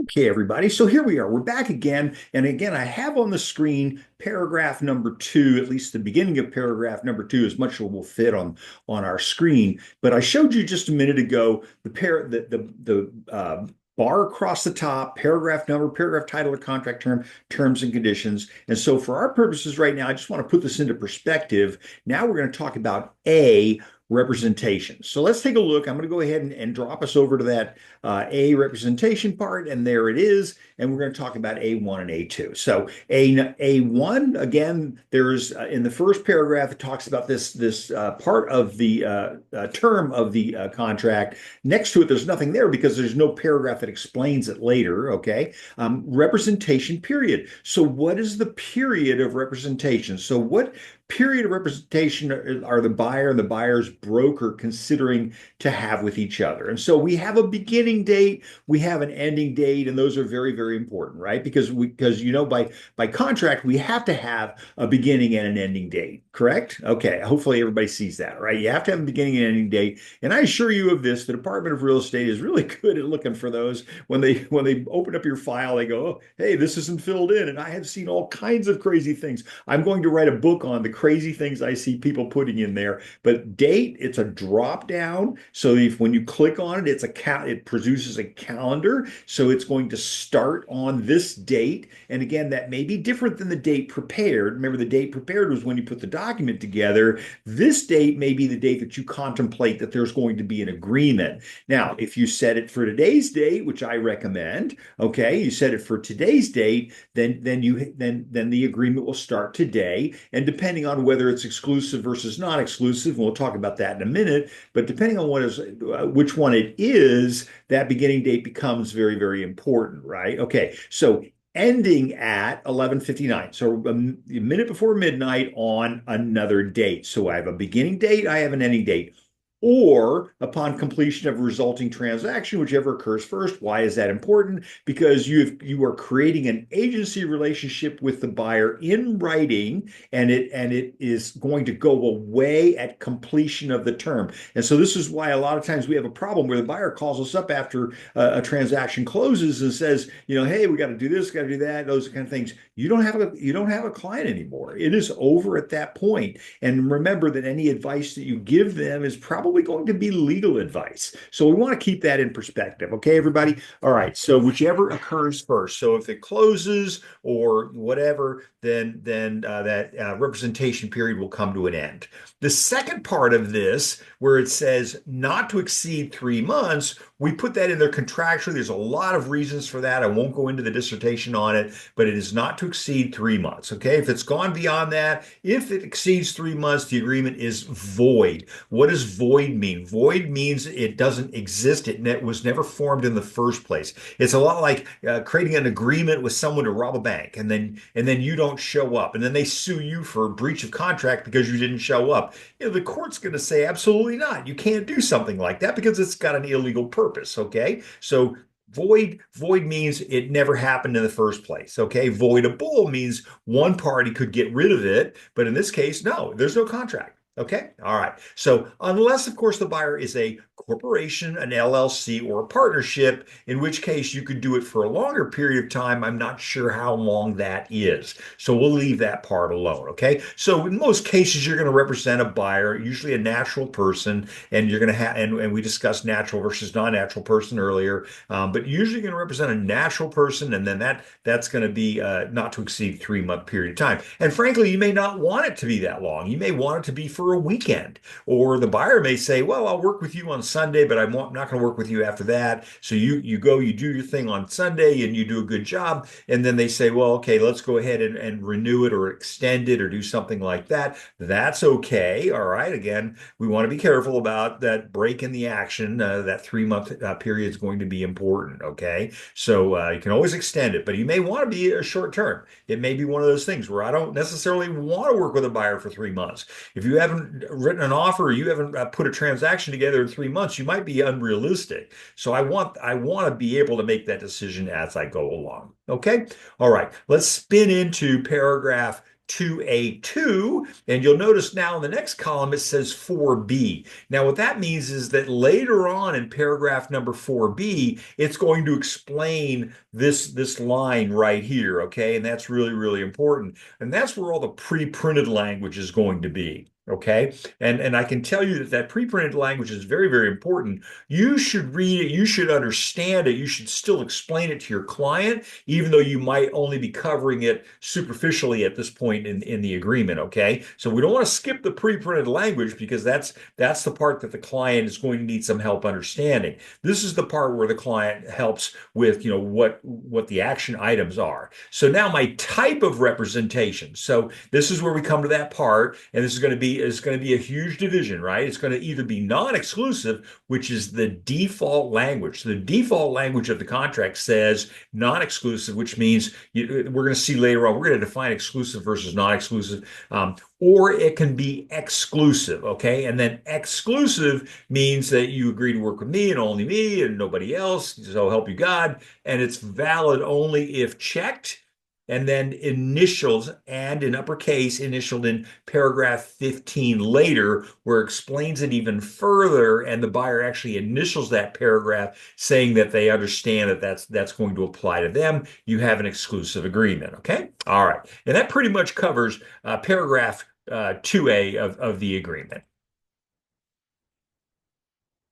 Okay, everybody. So here we are. We're back again. And again, I have on the screen paragraph number two, at least the beginning of paragraph number two, as much as will fit on our screen. But I showed you just a minute ago the bar across the top, paragraph number, paragraph title, or contract term, terms and conditions. And so for our purposes right now, I just want to put this into perspective. Now we're going to talk about A, representation. So let's take a look. I'm going to go ahead and drop us over to that A representation part, and there it is. And we're going to talk about A1 and A2. So A1, again, there's in the first paragraph, it talks about this part of the term of the contract. Next to it, there's nothing there because there's no paragraph that explains it later, okay? Representation period. So what is the period of representation? So what period of representation are the buyer and the buyer's broker considering to have with each other? And so we have a beginning date, we have an ending date, and those are very, very important, right? Because by contract we have to have a beginning and an ending date, correct? Okay, hopefully everybody sees that, right? You have to have a beginning and ending date, and I assure you of this: the Department of Real Estate is really good at looking for those. When they open up your file, they go, oh, hey, this isn't filled in, and I have seen all kinds of crazy things. I'm going to write a book on the crazy things I see people putting in there. But date, it's a drop down. So if when you click on it, it produces a calendar. So it's going to start on this date. And again, that may be different than the date prepared. Remember, the date prepared was when you put the document together. This date may be the date that you contemplate that there's going to be an agreement. Now, if you set it for today's date, which I recommend, okay, you set it for today's date, then the agreement will start today. And depending on whether it's exclusive versus non-exclusive, and we'll talk about that in a minute, but depending on which one it is, that beginning date becomes very, very important, right? Okay, so ending at 11:59. So a minute before midnight on another date. So I have a beginning date, I have an ending date. Or upon completion of a resulting transaction, whichever occurs first. Why is that important? Because you are creating an agency relationship with the buyer in writing, and it is going to go away at completion of the term. And so this is why a lot of times we have a problem where the buyer calls us up after a transaction closes and says, hey, we got to do this, got to do that, those kind of things. You don't have a client anymore. It is over at that point. And remember that any advice that you give them is probably going to be legal advice. So we want to keep that in perspective. Okay, everybody? All right. So whichever occurs first. So if it closes or whatever, then that representation period will come to an end. The second part of this, where it says not to exceed 3 months, we put that in there contractually. There's a lot of reasons for that. I won't go into the dissertation on it, but it is not to exceed 3 months. Okay. If it's gone beyond that, if it exceeds 3 months, the agreement is void. What does void mean? Void means it doesn't exist. It was never formed in the first place. It's a lot like creating an agreement with someone to rob a bank, and then you don't show up, and then they sue you for breach of contract because you didn't show up. The court's going to say absolutely not. You can't do something like that because it's got an illegal purpose. Okay, so void means it never happened in the first place. Okay, voidable means one party could get rid of it, but in this case, no, there's no contract. Okay. All right. So unless, of course, the buyer is a corporation, an LLC, or a partnership, in which case you could do it for a longer period of time. I'm not sure how long that is. So we'll leave that part alone. Okay. So in most cases, you're going to represent a buyer, usually a natural person, and you're going to have, and we discussed natural versus non-natural person earlier, but usually you're going to represent a natural person, and then that's going to be not to exceed 3 month period of time. And frankly, you may not want it to be that long. You may want it to be for a weekend, or the buyer may say, well, I'll work with you on Sunday, but I'm not going to work with you after that. So you go, you do your thing on Sunday and you do a good job. And then they say, well, okay, let's go ahead and renew it or extend it or do something like that. That's okay. All right. Again, we want to be careful about that break in the action. That 3 month period is going to be important. Okay. So you can always extend it, but you may want to be a short term. It may be one of those things where I don't necessarily want to work with a buyer for 3 months. If you haven't written an offer, or you haven't put a transaction together in 3 months, you might be unrealistic. So I want to be able to make that decision as I go along. Okay. All right. Let's spin into paragraph 2A2, and you'll notice now in the next column it says 4B. Now, what that means is that later on in paragraph number 4B, it's going to explain this line right here, okay? And that's really, really important. And that's where all the pre-printed language is going to be. Okay. And I can tell you that that pre-printed language is very, very important. You should read it. You should understand it. You should still explain it to your client, even though you might only be covering it superficially at this point in the agreement. Okay. So we don't want to skip the pre-printed language because that's the part that the client is going to need some help understanding. This is the part where the client helps with, what the action items are. So now my type of representation. So this is where we come to that part, and this is going to be a huge division, right? It's going to either be non-exclusive, which is the default language. So the default language of the contract says non-exclusive, which means we're going to see later on, we're going to define exclusive versus non-exclusive. Or it can be exclusive, okay? And then exclusive means that you agree to work with me and only me and nobody else, so help you God. And it's valid only if checked, and then initials, and in uppercase, initialed in paragraph 15 later, where it explains it even further, and the buyer actually initials that paragraph saying that they understand that that's going to apply to them. You have an exclusive agreement, okay? All right. And that pretty much covers paragraph 2A of the agreement.